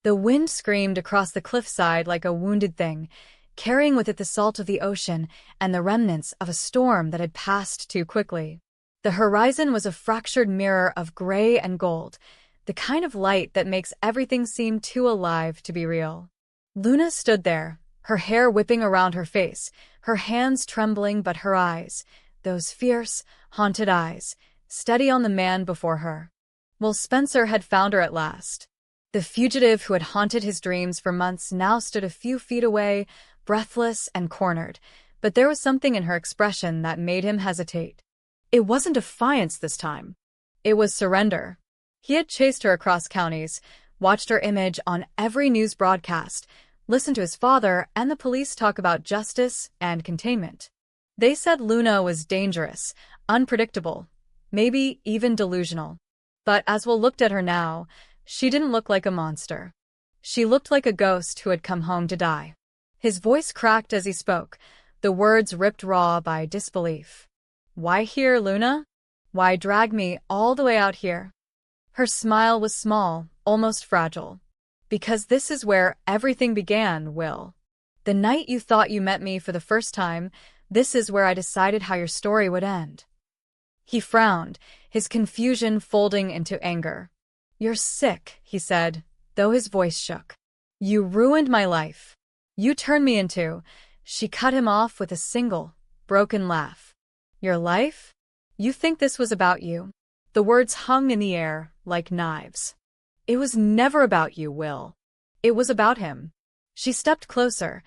The wind screamed across the cliffside like a wounded thing, carrying with it the salt of the ocean and the remnants of a storm that had passed too quickly. The horizon was a fractured mirror of gray and gold, the kind of light that makes everything seem too alive to be real. Luna stood there, her hair whipping around her face, her hands trembling but her eyes, those fierce, haunted eyes, steady on the man before her. Will Spencer had found her at last. The fugitive who had haunted his dreams for months now stood a few feet away, breathless and cornered, but there was something in her expression that made him hesitate. It wasn't defiance this time. It was surrender. He had chased her across counties, watched her image on every news broadcast, listened to his father and the police talk about justice and containment. They said Luna was dangerous, unpredictable, maybe even delusional. But as Will looked at her now, she didn't look like a monster. She looked like a ghost who had come home to die. His voice cracked as he spoke, the words ripped raw by disbelief. "Why here, Luna? Why drag me all the way out here?" Her smile was small, almost fragile. "Because this is where everything began, Will. The night you thought you met me for the first time, this is where I decided how your story would end." He frowned, his confusion folding into anger. "You're sick," he said, though his voice shook. "You ruined my life. You turned me into—" She cut him off with a single, broken laugh. "Your life? You think this was about you?" The words hung in the air like knives. "It was never about you, Will. It was about him." She stepped closer,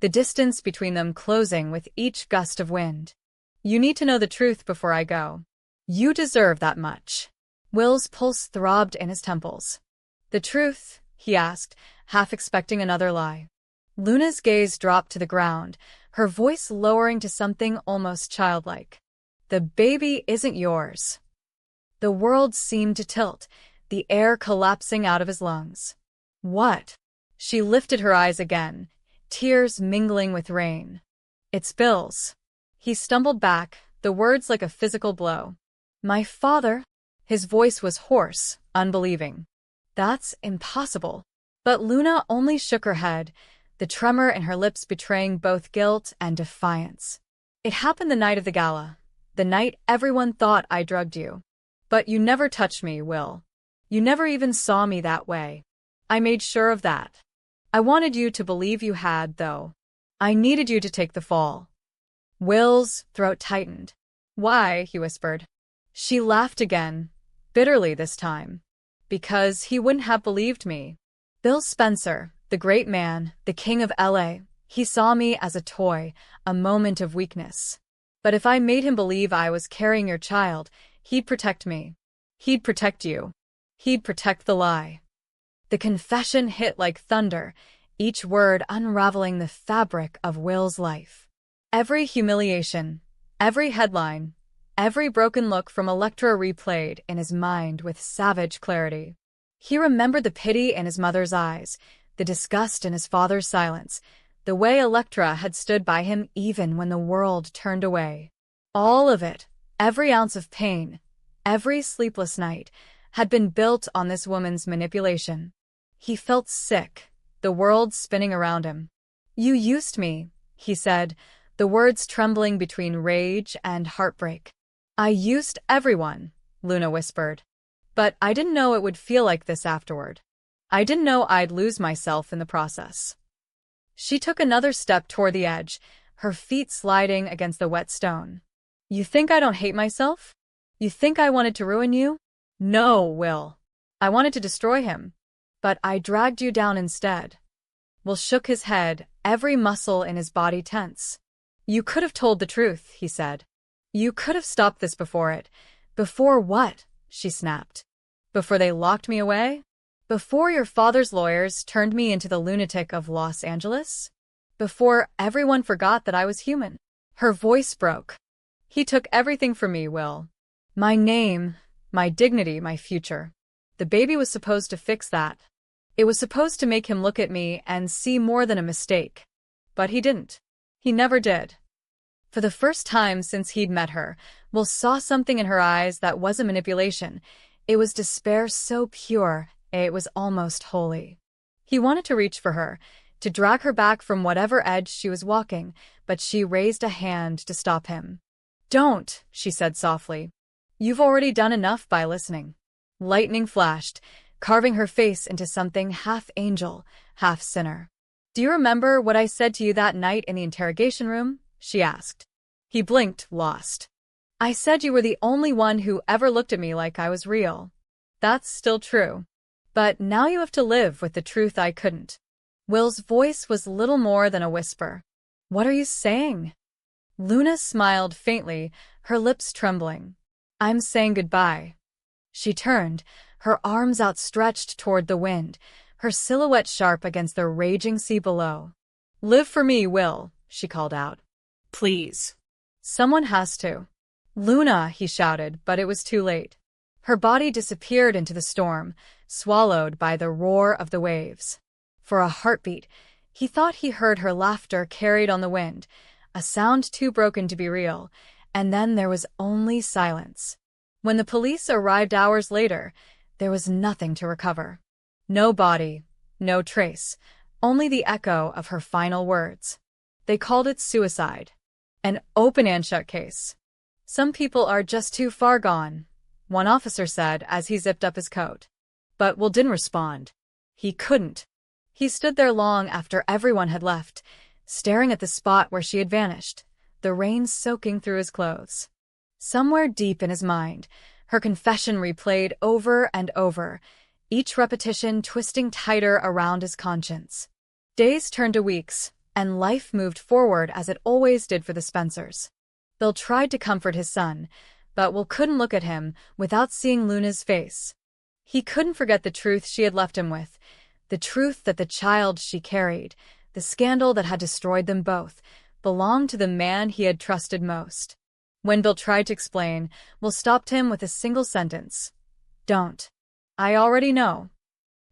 the distance between them closing with each gust of wind. "You need to know the truth before I go. You deserve that much." Will's pulse throbbed in his temples. "The truth?" he asked, half expecting another lie. Luna's gaze dropped to the ground, her voice lowering to something almost childlike. "The baby isn't yours." The world seemed to tilt, the air collapsing out of his lungs. "What?" She lifted her eyes again, tears mingling with rain. "It's Bill's." He stumbled back, the words like a physical blow. "My father?" His voice was hoarse, unbelieving. "That's impossible." But Luna only shook her head, the tremor in her lips betraying both guilt and defiance. "It happened the night of the gala, the night everyone thought I drugged you. But you never touched me, Will. You never even saw me that way. I made sure of that. I wanted you to believe you had, though. I needed you to take the fall." Will's throat tightened. "Why?" he whispered. She laughed again, bitterly this time. "Because he wouldn't have believed me. Bill Spencer, the great man, the king of LA, he saw me as a toy, a moment of weakness. But if I made him believe I was carrying your child, he'd protect me. He'd protect you. He'd protect the lie." The confession hit like thunder, each word unraveling the fabric of Will's life. Every humiliation, every headline, every broken look from Electra replayed in his mind with savage clarity. He remembered the pity in his mother's eyes, the disgust in his father's silence, the way Electra had stood by him even when the world turned away. All of it, every ounce of pain, every sleepless night, had been built on this woman's manipulation. He felt sick, the world spinning around him. "You used me," he said, the words trembling between rage and heartbreak. "I used everyone," Luna whispered. "But I didn't know it would feel like this afterward. I didn't know I'd lose myself in the process." She took another step toward the edge, her feet sliding against the wet stone. "You think I don't hate myself? You think I wanted to ruin you? No, Will. I wanted to destroy him. But I dragged you down instead." Will shook his head, every muscle in his body tense. "You could have told the truth," he said. "You could have stopped this before it." "Before what?" she snapped. "Before they locked me away? Before your father's lawyers turned me into the lunatic of Los Angeles? Before everyone forgot that I was human?" Her voice broke. "He took everything from me, Will. My name, my dignity, my future. The baby was supposed to fix that. It was supposed to make him look at me and see more than a mistake. But he didn't. He never did." For the first time since he'd met her, Will saw something in her eyes that wasn't manipulation. It was despair so pure, it was almost holy. He wanted to reach for her, to drag her back from whatever edge she was walking, but she raised a hand to stop him. "Don't," she said softly. "You've already done enough by listening." Lightning flashed, carving her face into something half angel, half sinner. "Do you remember what I said to you that night in the interrogation room?" she asked. He blinked, lost. "I said you were the only one who ever looked at me like I was real. That's still true. But now you have to live with the truth I couldn't." Will's voice was little more than a whisper. "What are you saying?" Luna smiled faintly, her lips trembling. "I'm saying goodbye." She turned, her arms outstretched toward the wind, her silhouette sharp against the raging sea below. "Live for me, Will," she called out. "Please." "Someone has to." "Luna," he shouted, but it was too late. Her body disappeared into the storm, swallowed by the roar of the waves. For a heartbeat, he thought he heard her laughter carried on the wind, a sound too broken to be real, and then there was only silence. When the police arrived hours later, there was nothing to recover. No body, no trace, only the echo of her final words. They called it suicide. An open and shut case. "Some people are just too far gone," one officer said as he zipped up his coat. But Will didn't respond. He couldn't. He stood there long after everyone had left, staring at the spot where she had vanished, the rain soaking through his clothes. Somewhere deep in his mind, her confession replayed over and over, each repetition twisting tighter around his conscience. Days turned to weeks, and life moved forward as it always did for the Spencers. Bill tried to comfort his son, but Will couldn't look at him without seeing Luna's face. He couldn't forget the truth she had left him with, the truth that the child she carried, the scandal that had destroyed them both, belonged to the man he had trusted most. When Bill tried to explain, Will stopped him with a single sentence. "Don't. I already know."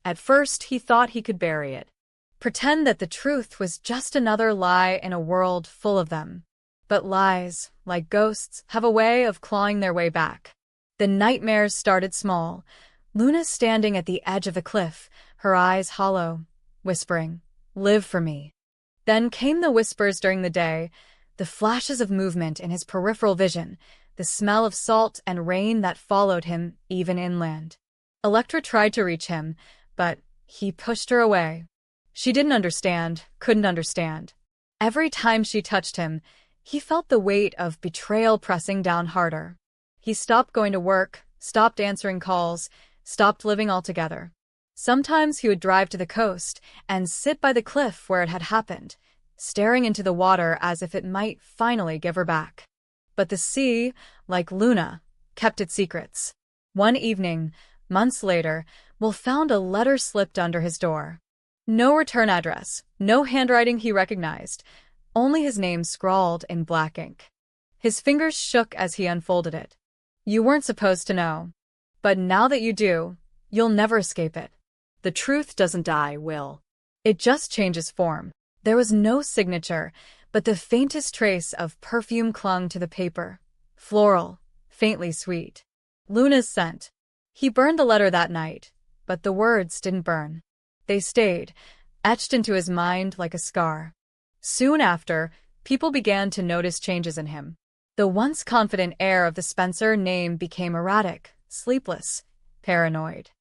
At first, he thought he could bury it. Pretend that the truth was just another lie in a world full of them. But lies, like ghosts, have a way of clawing their way back. The nightmares started small. Luna standing at the edge of the cliff, her eyes hollow, whispering, "Live for me." Then came the whispers during the day, the flashes of movement in his peripheral vision, the smell of salt and rain that followed him even inland. Electra tried to reach him, but he pushed her away. She didn't understand, couldn't understand. Every time she touched him, he felt the weight of betrayal pressing down harder. He stopped going to work, stopped answering calls, stopped living altogether. Sometimes he would drive to the coast and sit by the cliff where it had happened, staring into the water as if it might finally give her back. But the sea, like Luna, kept its secrets. One evening, months later, Will found a letter slipped under his door. No return address, no handwriting he recognized, only his name scrawled in black ink. His fingers shook as he unfolded it. "You weren't supposed to know. But now that you do, you'll never escape it. The truth doesn't die, Will. It just changes form." There was no signature, but the faintest trace of perfume clung to the paper. Floral, faintly sweet. Luna's scent. He burned the letter that night, but the words didn't burn. They stayed, etched into his mind like a scar. Soon after, people began to notice changes in him. The once confident air of the Spencer name became erratic, sleepless, paranoid.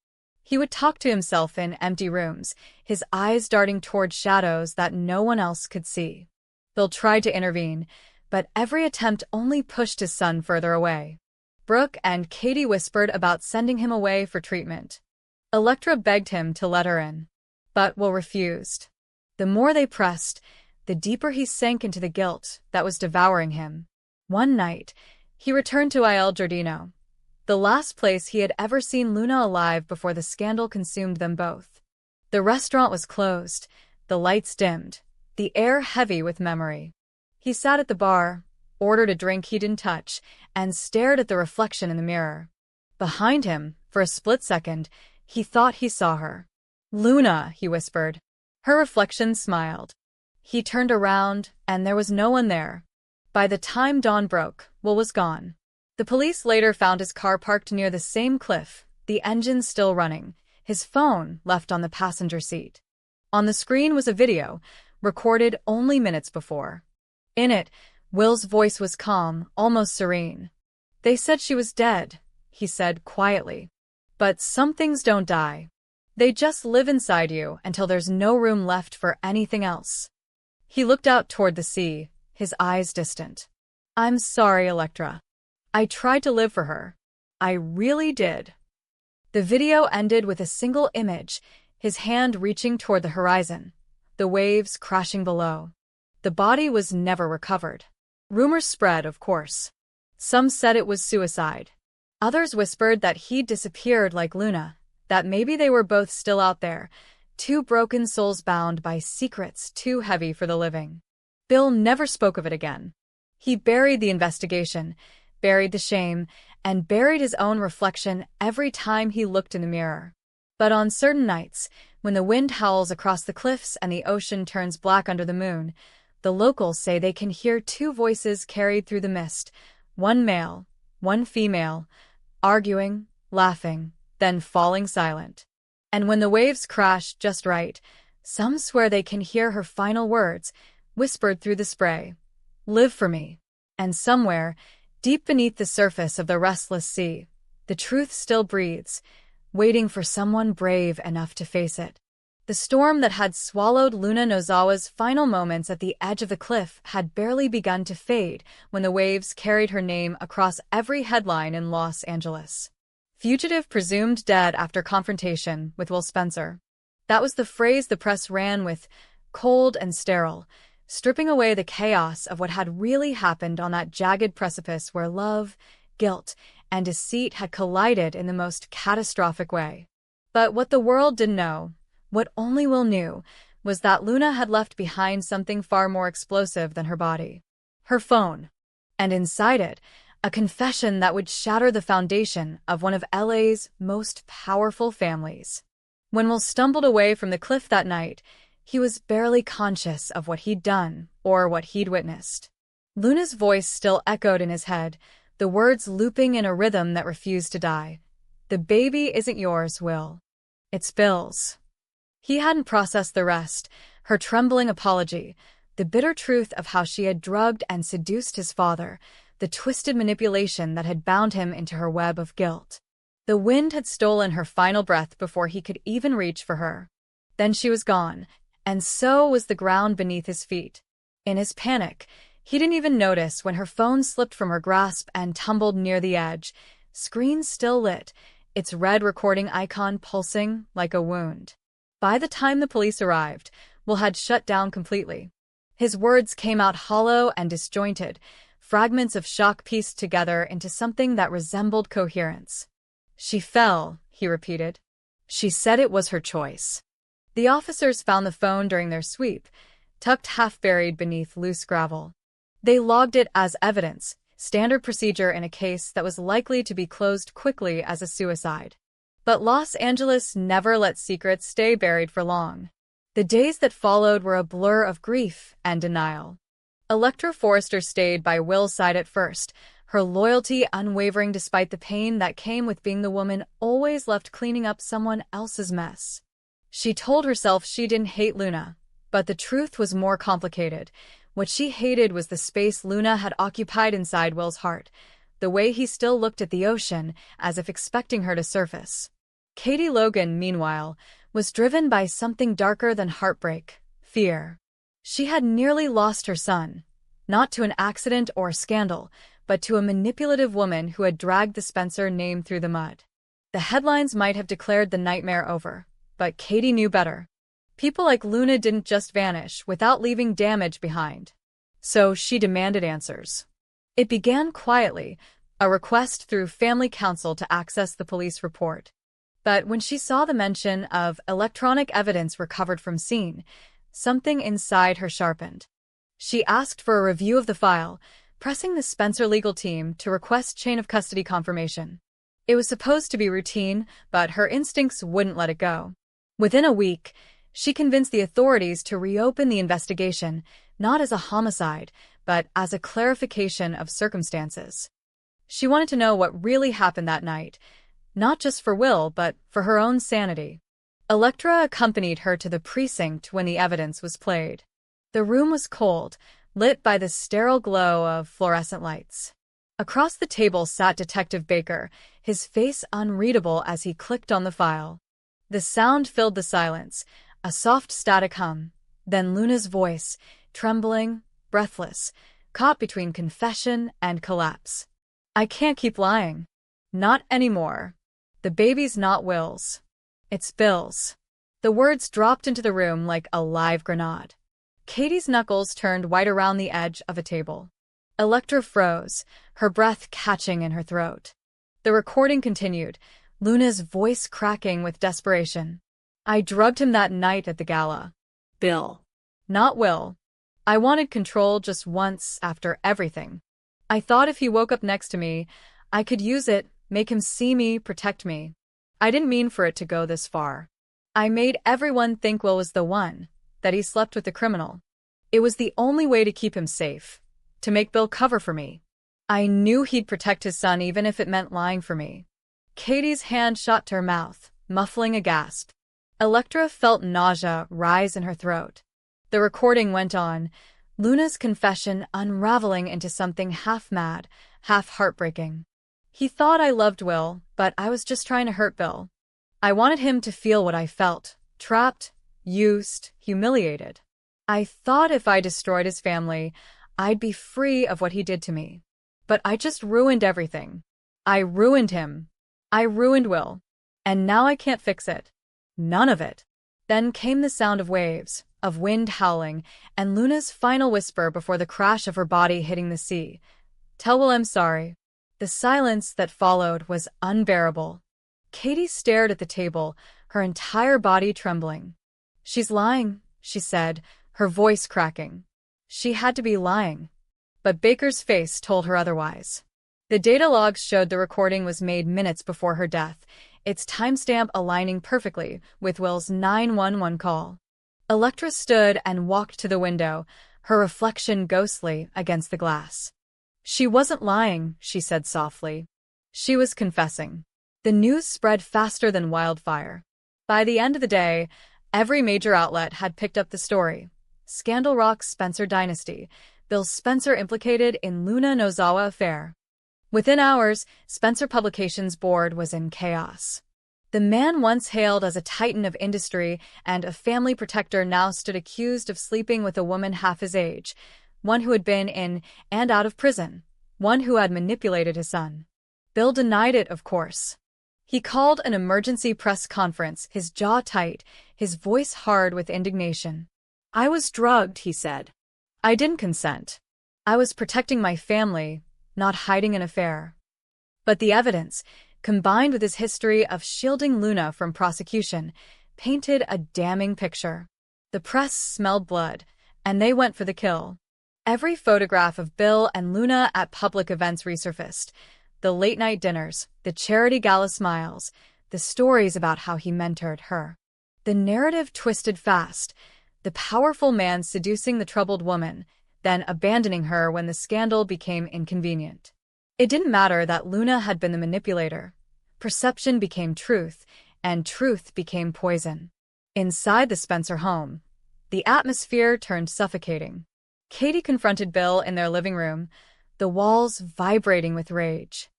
He would talk to himself in empty rooms, his eyes darting toward shadows that no one else could see. Bill tried to intervene, but every attempt only pushed his son further away. Brooke and Katie whispered about sending him away for treatment. Electra begged him to let her in. But Will refused. The more they pressed, the deeper he sank into the guilt that was devouring him. One night, he returned to Il Giardino, the last place he had ever seen Luna alive before the scandal consumed them both. The restaurant was closed, the lights dimmed, the air heavy with memory. He sat at the bar, ordered a drink he didn't touch, and stared at the reflection in the mirror. Behind him, for a split second, he thought he saw her. "Luna," he whispered. Her reflection smiled. He turned around, and there was no one there. By the time dawn broke, Will was gone. The police later found his car parked near the same cliff, the engine still running, his phone left on the passenger seat. On the screen was a video, recorded only minutes before. In it, Will's voice was calm, almost serene. "They said she was dead," he said quietly. "But some things don't die. They just live inside you until there's no room left for anything else." He looked out toward the sea, his eyes distant. "I'm sorry, Electra. I tried to live for her. I really did." The video ended with a single image, his hand reaching toward the horizon, the waves crashing below. The body was never recovered. Rumors spread, of course. Some said it was suicide. Others whispered that he'd disappeared like Luna, that maybe they were both still out there, two broken souls bound by secrets too heavy for the living. Bill never spoke of it again. He buried the investigation, buried the shame, and buried his own reflection every time he looked in the mirror. But on certain nights, when the wind howls across the cliffs and the ocean turns black under the moon, the locals say they can hear two voices carried through the mist, one male, one female, arguing, laughing, then falling silent. And when the waves crash just right, some swear they can hear her final words, whispered through the spray. "Live for me." And somewhere, deep beneath the surface of the restless sea, the truth still breathes, waiting for someone brave enough to face it. The storm that had swallowed Luna Nozawa's final moments at the edge of the cliff had barely begun to fade when the waves carried her name across every headline in Los Angeles. "Fugitive presumed dead after confrontation with Will Spencer." That was the phrase the press ran with, cold and sterile, stripping away the chaos of what had really happened on that jagged precipice where love, guilt, and deceit had collided in the most catastrophic way. But what the world didn't know, what only Will knew, was that Luna had left behind something far more explosive than her body. Her phone. And inside it, a confession that would shatter the foundation of one of LA's most powerful families. When Will stumbled away from the cliff that night, he was barely conscious of what he'd done or what he'd witnessed. Luna's voice still echoed in his head, the words looping in a rhythm that refused to die. "The baby isn't yours, Will. It's Bill's." He hadn't processed the rest, her trembling apology, the bitter truth of how she had drugged and seduced his father, the twisted manipulation that had bound him into her web of guilt. The wind had stolen her final breath before he could even reach for her. Then she was gone, and so was the ground beneath his feet. In his panic, he didn't even notice when her phone slipped from her grasp and tumbled near the edge, screen still lit, its red recording icon pulsing like a wound. By the time the police arrived, Will had shut down completely. His words came out hollow and disjointed, fragments of shock pieced together into something that resembled coherence. "She fell," he repeated. "She said it was her choice." The officers found the phone during their sweep, tucked half-buried beneath loose gravel. They logged it as evidence, standard procedure in a case that was likely to be closed quickly as a suicide. But Los Angeles never let secrets stay buried for long. The days that followed were a blur of grief and denial. Electra Forrester stayed by Will's side at first, her loyalty unwavering despite the pain that came with being the woman always left cleaning up someone else's mess. She told herself she didn't hate Luna, but the truth was more complicated. What she hated was the space Luna had occupied inside Will's heart, the way he still looked at the ocean as if expecting her to surface. Katie Logan, meanwhile, was driven by something darker than heartbreak, fear. She had nearly lost her son, not to an accident or a scandal, but to a manipulative woman who had dragged the Spencer name through the mud. The headlines might have declared the nightmare over, but Katie knew better. People like Luna didn't just vanish without leaving damage behind. So she demanded answers. It began quietly, a request through family council to access the police report. But when she saw the mention of electronic evidence recovered from scene, something inside her sharpened. She asked for a review of the file, pressing the Spencer legal team to request chain of custody confirmation. It was supposed to be routine, but her instincts wouldn't let it go. Within a week, she convinced the authorities to reopen the investigation, not as a homicide, but as a clarification of circumstances. She wanted to know what really happened that night, not just for Will, but for her own sanity. Electra accompanied her to the precinct when the evidence was played. The room was cold, lit by the sterile glow of fluorescent lights. Across the table sat Detective Baker, his face unreadable as he clicked on the file. The sound filled the silence, a soft static hum. Then Luna's voice, trembling, breathless, caught between confession and collapse. "I can't keep lying. Not anymore. The baby's not Will's. It's Bill's." The words dropped into the room like a live grenade. Katie's knuckles turned white around the edge of a table. Electra froze, her breath catching in her throat. The recording continued, Luna's voice cracking with desperation. "I drugged him that night at the gala. Bill. Not Will. I wanted control just once after everything. I thought if he woke up next to me, I could use it, make him see me, protect me. I didn't mean for it to go this far. I made everyone think Will was the one, that he slept with the criminal. It was the only way to keep him safe, to make Bill cover for me. I knew he'd protect his son even if it meant lying for me." Katie's hand shot to her mouth, muffling a gasp. Electra felt nausea rise in her throat. The recording went on, Luna's confession unraveling into something half-mad, half-heartbreaking. "He thought I loved Will, but I was just trying to hurt Bill. I wanted him to feel what I felt, trapped, used, humiliated. I thought if I destroyed his family, I'd be free of what he did to me. But I just ruined everything. I ruined him. I ruined Will. And now I can't fix it. None of it." Then came the sound of waves, of wind howling, and Luna's final whisper before the crash of her body hitting the sea. "Tell Will I'm sorry." The silence that followed was unbearable. Katie stared at the table, her entire body trembling. "She's lying," she said, her voice cracking. She had to be lying. But Baker's face told her otherwise. The data logs showed the recording was made minutes before her death, its timestamp aligning perfectly with Will's 911 call. Electra stood and walked to the window, her reflection ghostly against the glass. "She wasn't lying," she said softly. "She was confessing." The news spread faster than wildfire. By the end of the day, every major outlet had picked up the story. Scandal rocks Spencer dynasty, Bill Spencer implicated in Luna Nozawa affair. Within hours, Spencer Publications' board was in chaos. The man once hailed as a titan of industry and a family protector now stood accused of sleeping with a woman half his age, one who had been in and out of prison, one who had manipulated his son. Bill denied it, of course. He called an emergency press conference, his jaw tight, his voice hard with indignation. "I was drugged," he said. "I didn't consent. I was protecting my family, not hiding an affair." But the evidence, combined with his history of shielding Luna from prosecution, painted a damning picture. The press smelled blood, and they went for the kill. Every photograph of Bill and Luna at public events resurfaced. The late-night dinners, the charity gala smiles, the stories about how he mentored her. The narrative twisted fast, the powerful man seducing the troubled woman, then abandoning her when the scandal became inconvenient. It didn't matter that Luna had been the manipulator. Perception became truth, and truth became poison. Inside the Spencer home, the atmosphere turned suffocating. Katie confronted Bill in their living room, the walls vibrating with rage.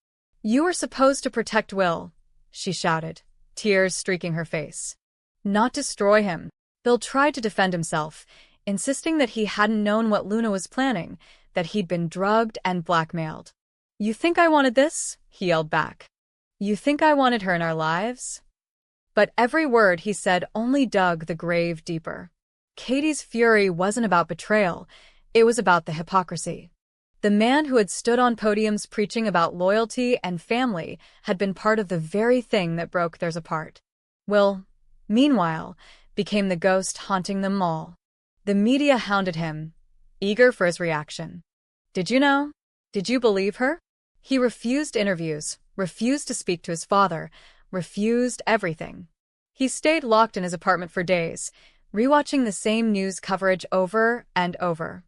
"You were supposed to protect Will," she shouted, tears streaking her face. "Not destroy him." Bill tried to defend himself, insisting that he hadn't known what Luna was planning, that he'd been drugged and blackmailed. "You think I wanted this?" he yelled back. "You think I wanted her in our lives?" But every word he said only dug the grave deeper. Katie's fury wasn't about betrayal, it was about the hypocrisy. The man who had stood on podiums preaching about loyalty and family had been part of the very thing that broke theirs apart. Will, meanwhile, became the ghost haunting them all. The media hounded him, eager for his reaction. "Did you know? Did you believe her?" He refused interviews, refused to speak to his father, refused everything. He stayed locked in his apartment for days, rewatching the same news coverage over and over.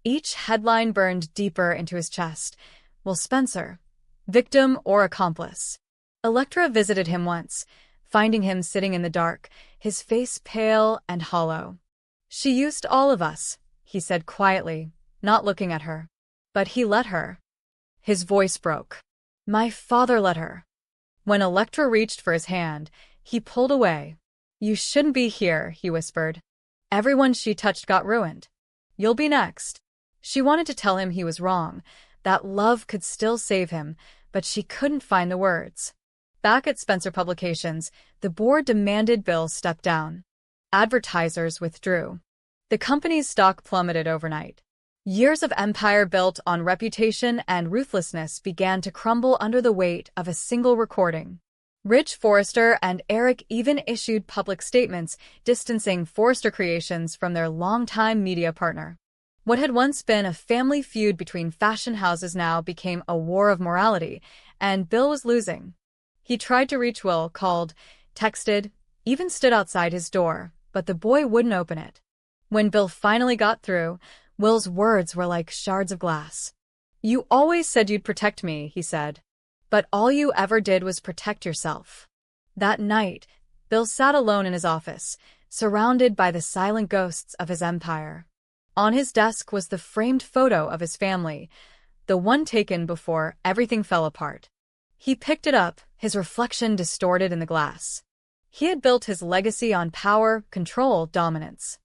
Each headline burned deeper into his chest. Will Spencer, victim or accomplice? Electra visited him once, finding him sitting in the dark, his face pale and hollow. "She used all of us," he said quietly, not looking at her. "But he let her." His voice broke. "My father let her." When Electra reached for his hand, he pulled away. "You shouldn't be here," he whispered. "Everyone she touched got ruined. You'll be next." She wanted to tell him he was wrong, that love could still save him, but she couldn't find the words. Back at Spencer Publications, the board demanded Bill step down. Advertisers withdrew. The company's stock plummeted overnight. Years of empire built on reputation and ruthlessness began to crumble under the weight of a single recording. Rich Forrester and Eric even issued public statements distancing Forrester Creations from their longtime media partner. What had once been a family feud between fashion houses now became a war of morality, and Bill was losing. He tried to reach Will, called, texted, even stood outside his door, but the boy wouldn't open it. When Bill finally got through, Will's words were like shards of glass. "You always said you'd protect me," he said. "But all you ever did was protect yourself." That night, Bill sat alone in his office, surrounded by the silent ghosts of his empire. On his desk was the framed photo of his family, the one taken before everything fell apart. He picked it up, his reflection distorted in the glass. He had built his legacy on power, control, dominance.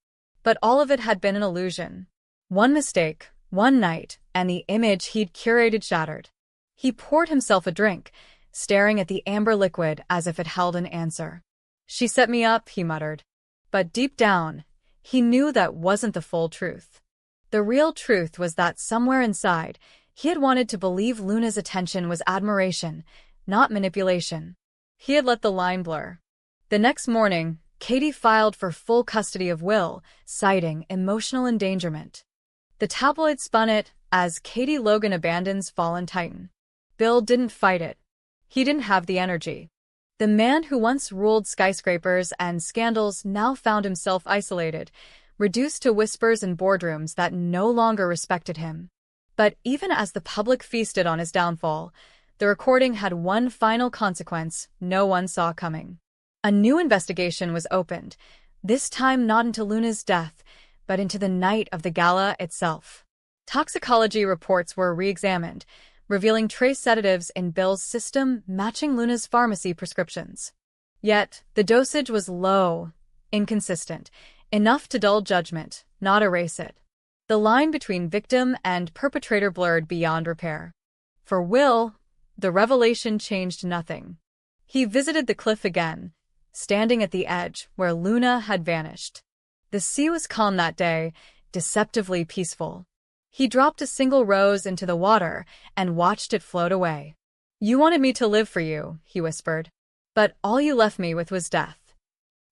But all of it had been an illusion. One mistake, one night, and the image he'd curated shattered. He poured himself a drink, staring at the amber liquid as if it held an answer. "She set me up," he muttered. But deep down, he knew that wasn't the full truth. The real truth was that somewhere inside, he had wanted to believe Luna's attention was admiration, not manipulation. He had let the line blur. The next morning, Katie filed for full custody of Will, citing emotional endangerment. The tabloid spun it as Katie Logan abandons fallen titan. Bill didn't fight it. He didn't have the energy. The man who once ruled skyscrapers and scandals now found himself isolated, reduced to whispers in boardrooms that no longer respected him. But even as the public feasted on his downfall, the recording had one final consequence no one saw coming. A new investigation was opened, this time not into Luna's death, but into the night of the gala itself. Toxicology reports were re-examined, revealing trace sedatives in Bill's system matching Luna's pharmacy prescriptions. Yet, the dosage was low, inconsistent, enough to dull judgment, not erase it. The line between victim and perpetrator blurred beyond repair. For Will, the revelation changed nothing. He visited the cliff again, standing at the edge where Luna had vanished. The sea was calm that day, deceptively peaceful. He dropped a single rose into the water and watched it float away. "You wanted me to live for you," he whispered. "But all you left me with was death."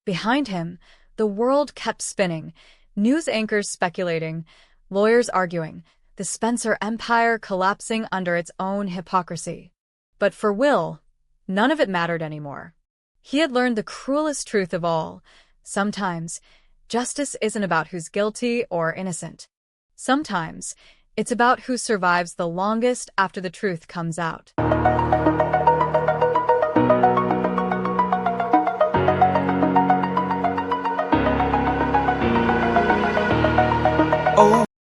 Behind him, the world kept spinning, news anchors speculating, lawyers arguing, the Spencer empire collapsing under its own hypocrisy. But for Will, none of it mattered anymore. He had learned the cruelest truth of all. Sometimes, justice isn't about who's guilty or innocent. Sometimes, it's about who survives the longest after the truth comes out.